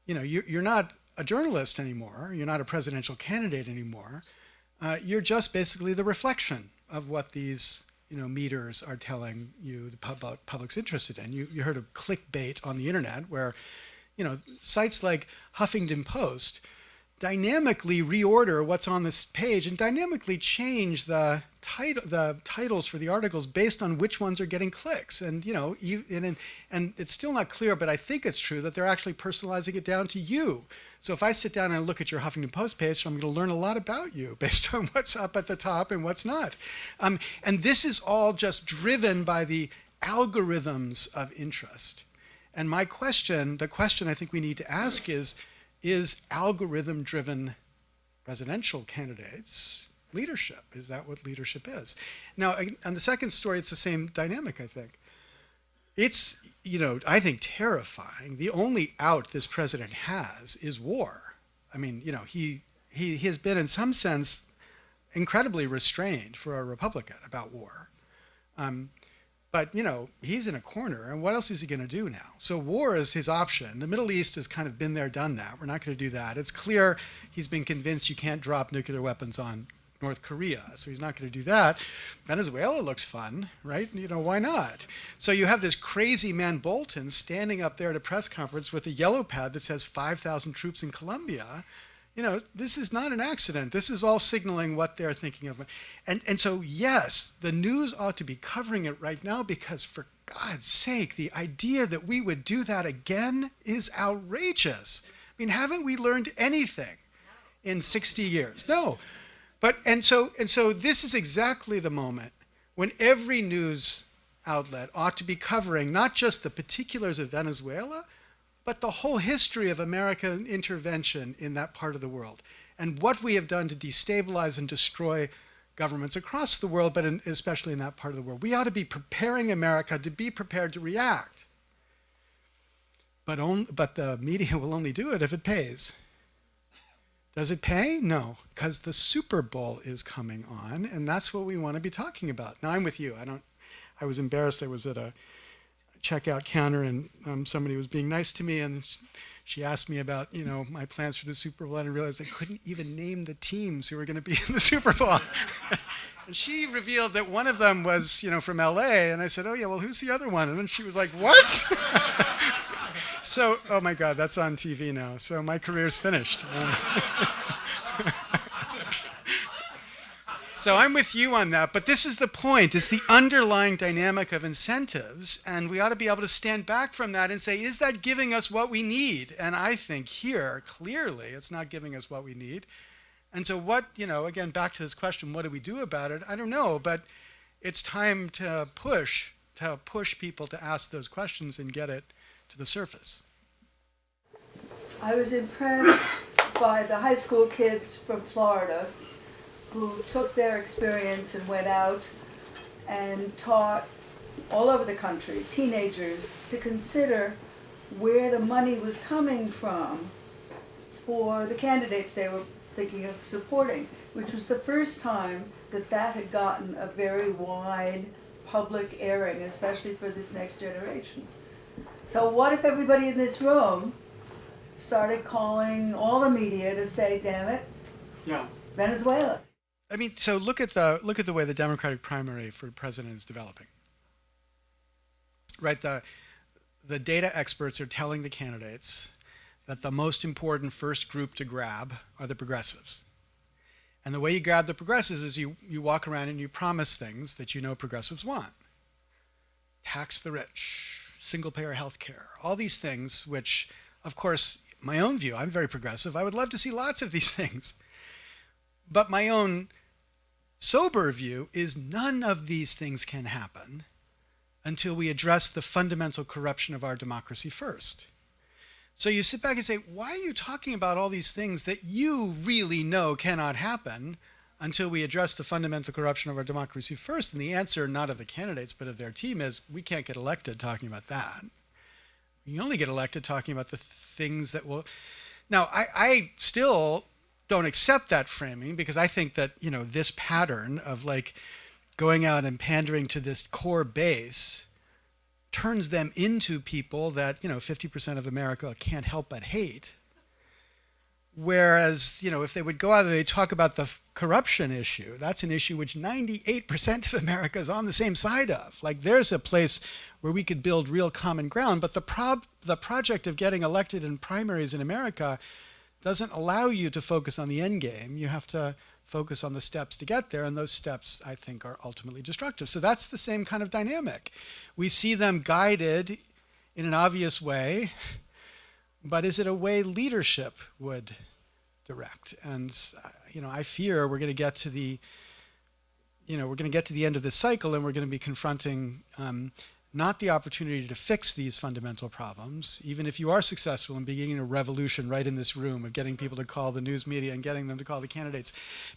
you're not a journalist anymore. You're not a presidential candidate anymore. You're just basically the reflection of what these meters are telling you the public's interested in. You heard of clickbait on the internet, where sites like Huffington Post dynamically reorder what's on this page and dynamically change the titles for the articles based on which ones are getting clicks. And and it's still not clear, but I think it's true that they're actually personalizing it down to you. So if I sit down and look at your Huffington Post page, I'm going to learn a lot about you based on what's up at the top and what's not. And this is all just driven by the algorithms of interest. And the question I think we need to ask is algorithm-driven presidential candidates leadership? Is that what leadership is? Now, on the second story, it's the same dynamic, I think. It's, I think, terrifying. The only out this president has is war. I mean, he has been, in some sense, incredibly restrained for a Republican about war. But, he's in a corner, and what else is he going to do now? So war is his option. The Middle East has kind of been there, done that. We're not going to do that. It's clear he's been convinced you can't drop nuclear weapons on North Korea, so he's not going to do that. Venezuela looks fun, right? Why not? So you have this crazy man Bolton standing up there at a press conference with a yellow pad that says 5,000 troops in Colombia. This is not an accident. This is all signaling what they're thinking of. And so, yes, the news ought to be covering it right now because, for God's sake, the idea that we would do that again is outrageous. I mean, haven't we learned anything in 60 years? No. And so this is exactly the moment when every news outlet ought to be covering not just the particulars of Venezuela, but the whole history of American intervention in that part of the world and what we have done to destabilize and destroy governments across the world, but especially in that part of the world. We ought to be preparing America to be prepared to react. But the media will only do it if it pays. Does it pay? No, because the Super Bowl is coming on, and that's what we want to be talking about. Now, I'm with you. I was embarrassed. I was at a checkout counter, and somebody was being nice to me, and she asked me about, my plans for the Super Bowl, and I realized I couldn't even name the teams who were going to be in the Super Bowl. And she revealed that one of them was, from LA, and I said, oh yeah, well, who's the other one? And then she was like, what? So, oh my God, that's on TV now. So my career's finished. So I'm with you on that, but this is the point. It's the underlying dynamic of incentives, and we ought to be able to stand back from that and say, is that giving us what we need? And I think here, clearly, it's not giving us what we need. And so what, again, back to this question, what do we do about it? I don't know, but it's time to push people to ask those questions and get it to the surface. I was impressed by the high school kids from Florida who took their experience and went out and taught all over the country, teenagers, to consider where the money was coming from for the candidates they were thinking of supporting, which was the first time that had gotten a very wide public airing, especially for this next generation. So what if everybody in this room started calling all the media to say, damn it, Yeah. Venezuela? I mean, so look at the way the Democratic primary for president is developing. Right, the data experts are telling the candidates that the most important first group to grab are the progressives. And the way you grab the progressives is you walk around and you promise things that you know progressives want. Tax the rich, single-payer health care, all these things which, of course, my own view, I'm very progressive, I would love to see lots of these things. But my own sober view is none of these things can happen until we address the fundamental corruption of our democracy first. So you sit back and say, why are you talking about all these things that you really know cannot happen until we address the fundamental corruption of our democracy first? And the answer, not of the candidates, but of their team, is we can't get elected talking about that. We can only get elected talking about the things that will... Now, I still don't accept that framing because I think that, you know, this pattern of like going out and pandering to this core base turns them into people that, you know, 50% of America can't help but hate. Whereas, you know, if they would go out and they talk about the corruption issue, that's an issue which 98% of America is on the same side of. Like, there's a place where we could build real common ground, but the project of getting elected in primaries in America doesn't allow you to focus on the end game. You have to focus on the steps to get there, and those steps, I think, are ultimately destructive. So that's the same kind of dynamic. We see them guided in an obvious way, but is it a way leadership would direct? And, you know, I fear we're going to get to the, you know, we're going to get to the end of this cycle, and we're going to be confronting not the opportunity to fix these fundamental problems, even if you are successful in beginning a revolution right in this room of getting people to call the news media and getting them to call the candidates,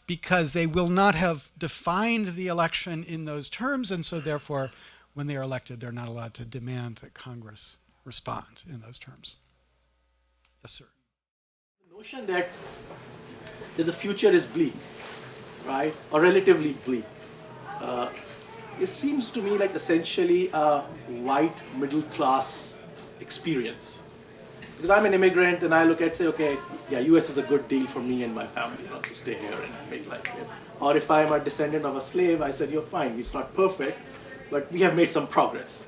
because they will not have defined the election in those terms, and so therefore, when they are elected, they're not allowed to demand that Congress respond in those terms. Yes, sir. The notion that the future is bleak, right, or relatively bleak, it seems to me like essentially a white middle class experience. Because I'm an immigrant and I look at, say, okay, yeah, US is a good deal for me and my family, you know, to stay here and make life here. Or if I'm a descendant of a slave, I said, you're fine, it's not perfect, but we have made some progress.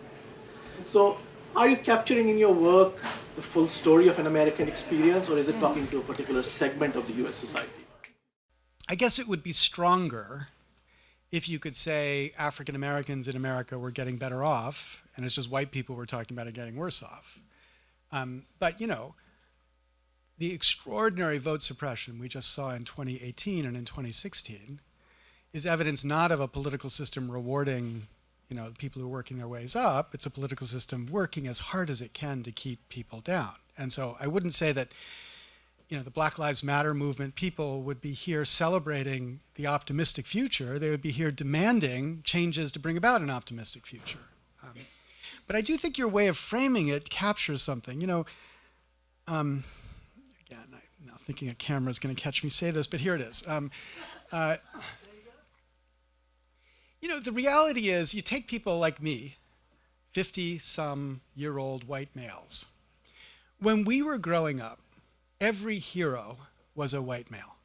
So are you capturing in your work the full story of an American experience, or is it talking to a particular segment of the US society? I guess it would be stronger if you could say African Americans in America were getting better off, and it's just white people we're talking about are getting worse off. But, you know, the extraordinary vote suppression we just saw in 2018 and in 2016 is evidence not of a political system rewarding, you know, people who are working their ways up. It's a political system working as hard as it can to keep people down. And so I wouldn't say that, you know, the Black Lives Matter movement people would be here celebrating the optimistic future. They would be here demanding changes to bring about an optimistic future. But I do think your way of framing it captures something. You know, again, I'm not thinking a camera is going to catch me say this, but here it is. You know, the reality is you take people like me, 50-some-year-old white males. When we were growing up, every hero was a white male.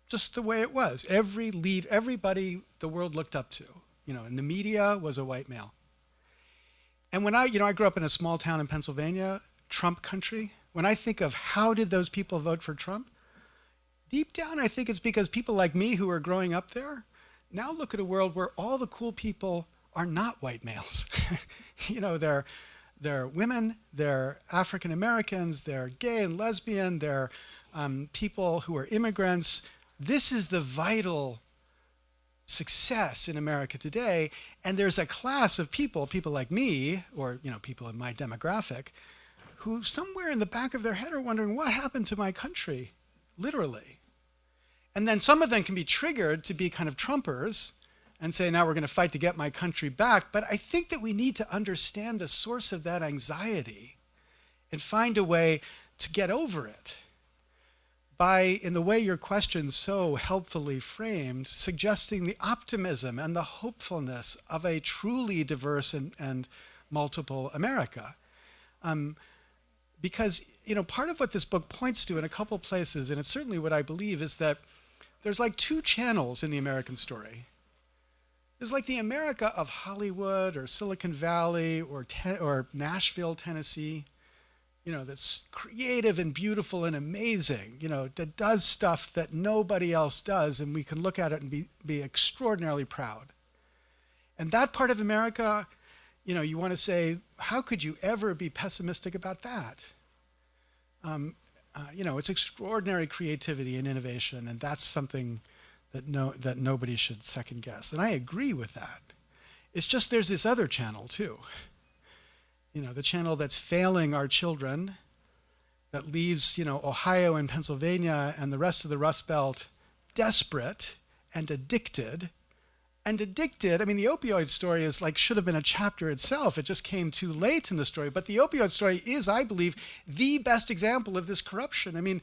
Just the way it was. Everybody the world looked up to, you know, in the media was a white male. And when I grew up in a small town in Pennsylvania, Trump country, when I think of how did those people vote for Trump, deep down I think it's because people like me who are growing up there now look at a world where all the cool people are not white males. You know, they're women, they're African Americans, they're gay and lesbian, they're people who are immigrants. This is the vital success in America today, and there's a class of people like me, or, you know, people in my demographic, who somewhere in the back of their head are wondering, what happened to my country, literally? And then some of them can be triggered to be kind of Trumpers and say, now we're going to fight to get my country back. But I think that we need to understand the source of that anxiety and find a way to get over it by, in the way your question so helpfully framed, suggesting the optimism and the hopefulness of a truly diverse and multiple America. Because, part of what this book points to in a couple places, and it's certainly what I believe, is that there's like two channels in the American story. There's like the America of Hollywood or Silicon Valley or Nashville, Tennessee, that's creative and beautiful and amazing, that does stuff that nobody else does, and we can look at it and be extraordinarily proud. And that part of America, you want to say, how could you ever be pessimistic about that? It's extraordinary creativity and innovation, and that's something that nobody should second guess. And I agree with that. It's just there's this other channel too. The channel that's failing our children, that leaves, Ohio and Pennsylvania and the rest of the Rust Belt desperate and addicted. And addicted, the opioid story is should have been a chapter itself. It just came too late in the story. But the opioid story is, I believe, the best example of this corruption.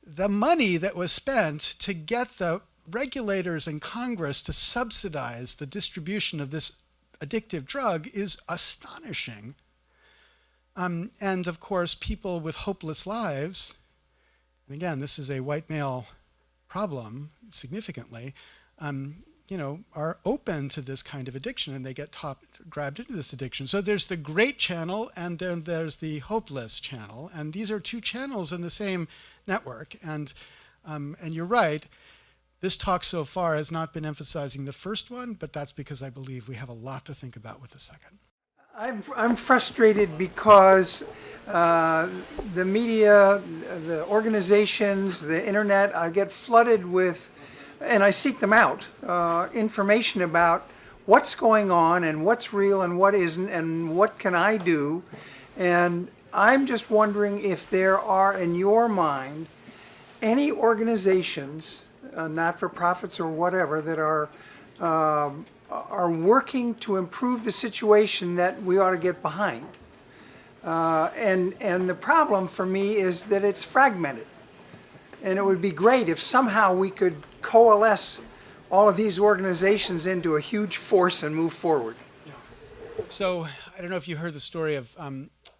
The money that was spent to get the regulators and Congress to subsidize the distribution of this addictive drug is astonishing. And of course, people with hopeless lives, and again, this is a white male problem significantly, are open to this kind of addiction, and they get grabbed into this addiction. So there's the great channel, and then there's the hopeless channel, and these are two channels in the same network. And you're right, this talk so far has not been emphasizing the first one, but that's because I believe we have a lot to think about with the second. I'm frustrated because the media, the organizations, the internet, I get flooded with, and I seek them out, information about what's going on and what's real and what isn't and what can I do. And I'm just wondering if there are, in your mind, any organizations, not-for-profits or whatever, that are working to improve the situation that we ought to get behind. And the problem for me is that it's fragmented. And it would be great if somehow we could coalesce all of these organizations into a huge force and move forward. So I don't know if you heard the story of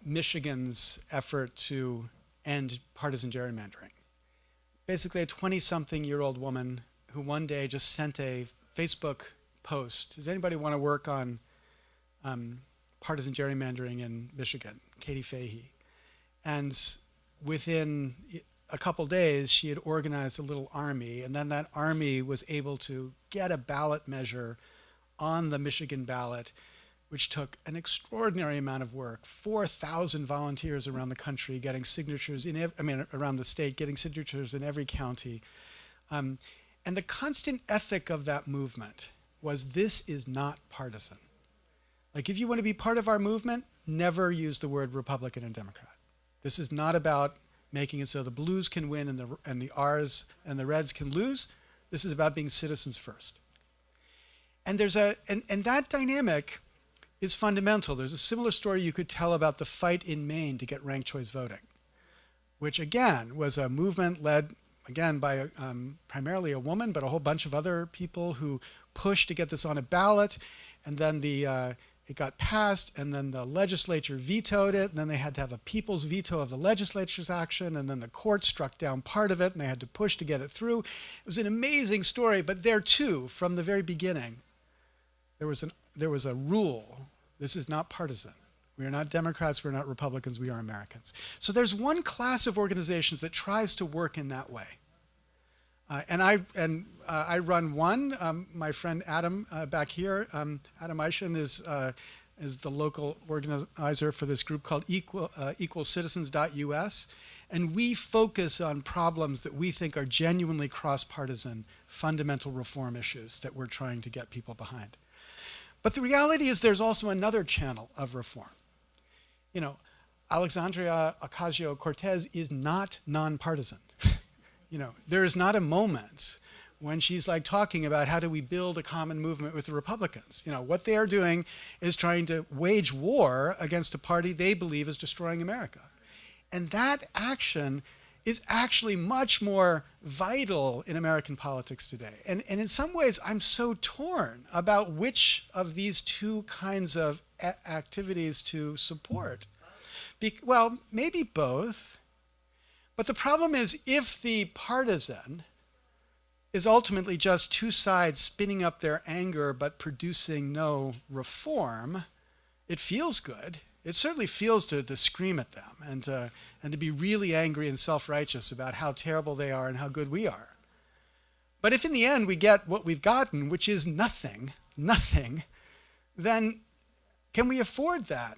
Michigan's effort to end partisan gerrymandering. Basically a 20-something-year-old woman who one day just sent a Facebook post. Does anybody want to work on partisan gerrymandering in Michigan? Katie Fahey. And within a couple days, she had organized a little army, and then that army was able to get a ballot measure on the Michigan ballot, which took an extraordinary amount of work. 4,000 volunteers around the country getting signatures around the state, getting signatures in every county. And the constant ethic of that movement was, this is not partisan. If you want to be part of our movement, never use the word Republican and Democrat. This is not about making it so the blues can win and the R's and the Reds can lose. This is about being citizens first. And and that dynamic is fundamental. There's a similar story you could tell about the fight in Maine to get ranked choice voting, which again was a movement led again by primarily a woman, but a whole bunch of other people who pushed to get this on a ballot, and then it got passed, and then the legislature vetoed it, and then they had to have a people's veto of the legislature's action, and then the court struck down part of it, and they had to push to get it through. It was an amazing story, but there too, from the very beginning, there was a rule. This is not partisan. We are not Democrats, we're not Republicans, we are Americans. So there's one class of organizations that tries to work in that way. I run one. My friend Adam back here, Adam Eischen is the local organizer for this group called equalcitizens.us, and we focus on problems that we think are genuinely cross-partisan, fundamental reform issues that we're trying to get people behind. But the reality is there's also another channel of reform. Alexandria Ocasio-Cortez is not nonpartisan. There is not a moment when she's talking about how do we build a common movement with the Republicans. What they are doing is trying to wage war against a party they believe is destroying America. And that action is actually much more vital in American politics today. And in some ways, I'm so torn about which of these two kinds of activities to support. Well, maybe both. But the problem is, if the partisan is ultimately just two sides spinning up their anger but producing no reform, it feels good. It certainly feels to scream at them and to be really angry and self-righteous about how terrible they are and how good we are. But if in the end we get what we've gotten, which is nothing, then can we afford that?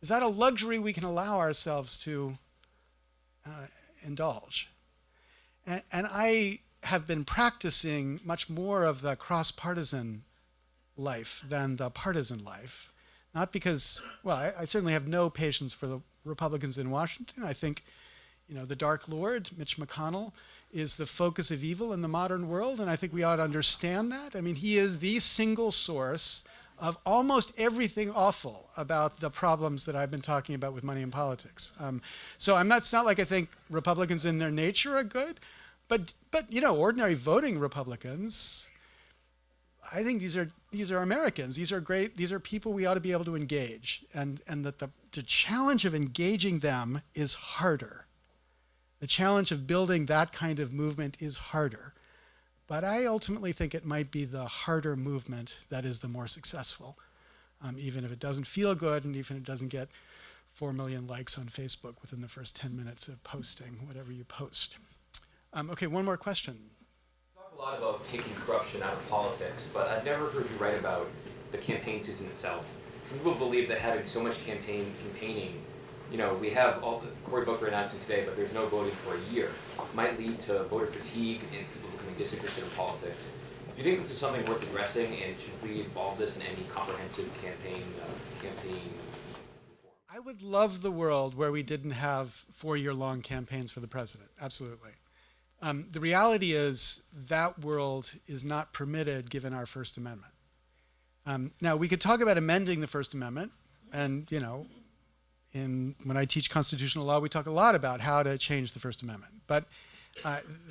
Is that a luxury we can allow ourselves to indulge? And I have been practicing much more of the cross-partisan life than the partisan life. Not because, well, I certainly have no patience for the Republicans in Washington. I think, the Dark Lord, Mitch McConnell, is the focus of evil in the modern world, and I think we ought to understand that. I mean, he is the single source of almost everything awful about the problems that I've been talking about with money in politics. So it's not like I think Republicans in their nature are good, but ordinary voting Republicans, I think these are Americans. These are great. These are people we ought to be able to engage, and that the challenge of engaging them is harder. The challenge of building that kind of movement is harder. But I ultimately think it might be the harder movement that is the more successful, even if it doesn't feel good and even if it doesn't get 4 million likes on Facebook within the first 10 minutes of posting, whatever you post. Okay, one more question. A lot about taking corruption out of politics, but I've never heard you write about the campaign system itself. Some people believe that having so much campaigning, we have all the Cory Booker announcing today, but there's no voting for a year, might lead to voter fatigue and people becoming disinterested in politics. Do you think this is something worth addressing, and should we involve this in any comprehensive campaign reform? I would love the world where we didn't have 4-year-long campaigns for the president. Absolutely. The reality is that world is not permitted given our First Amendment. Now, we could talk about amending the First Amendment, and, when I teach constitutional law, we talk a lot about how to change the First Amendment. But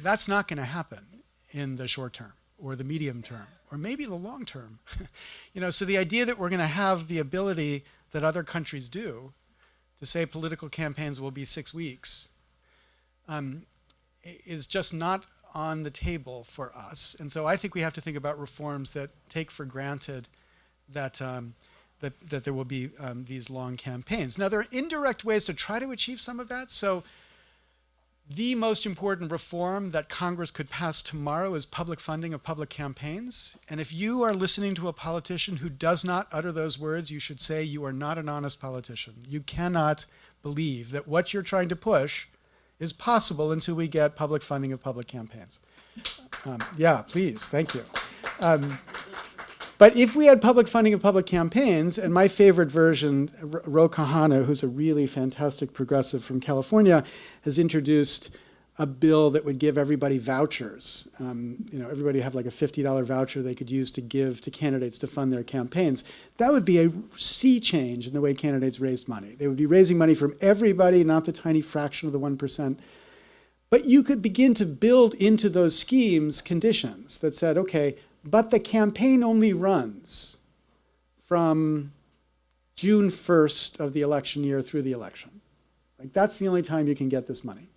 that's not going to happen in the short term, or the medium term, or maybe the long term. So the idea that we're going to have the ability that other countries do to say political campaigns will be 6 weeks is just not on the table for us. And so I think we have to think about reforms that take for granted that that there will be these long campaigns. Now, there are indirect ways to try to achieve some of that. So the most important reform that Congress could pass tomorrow is public funding of public campaigns. And if you are listening to a politician who does not utter those words, you should say you are not an honest politician. You cannot believe that what you're trying to push is possible until we get public funding of public campaigns. Yeah, please, thank you. But if we had public funding of public campaigns, and my favorite version, Ro Khanna, who's a really fantastic progressive from California, has introduced a bill that would give everybody vouchers. Everybody have like a $50 voucher they could use to give to candidates to fund their campaigns. That would be a sea change in the way candidates raised money. They would be raising money from everybody, not the tiny fraction of the 1%. But you could begin to build into those schemes conditions that said, okay, but the campaign only runs from June 1st of the election year through the election. Like, that's the only time you can get this money.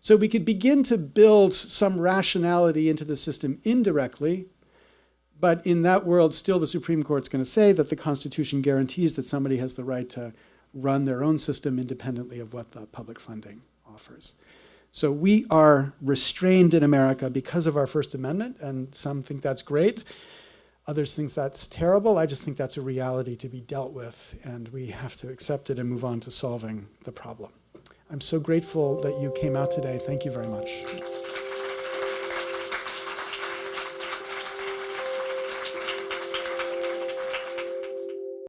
So we could begin to build some rationality into the system indirectly, but in that world, still the Supreme Court's going to say that the Constitution guarantees that somebody has the right to run their own system independently of what the public funding offers. So we are restrained in America because of our First Amendment, and some think that's great. Others think that's terrible. I just think that's a reality to be dealt with, and we have to accept it and move on to solving the problem. I'm so grateful that you came out today. Thank you very much.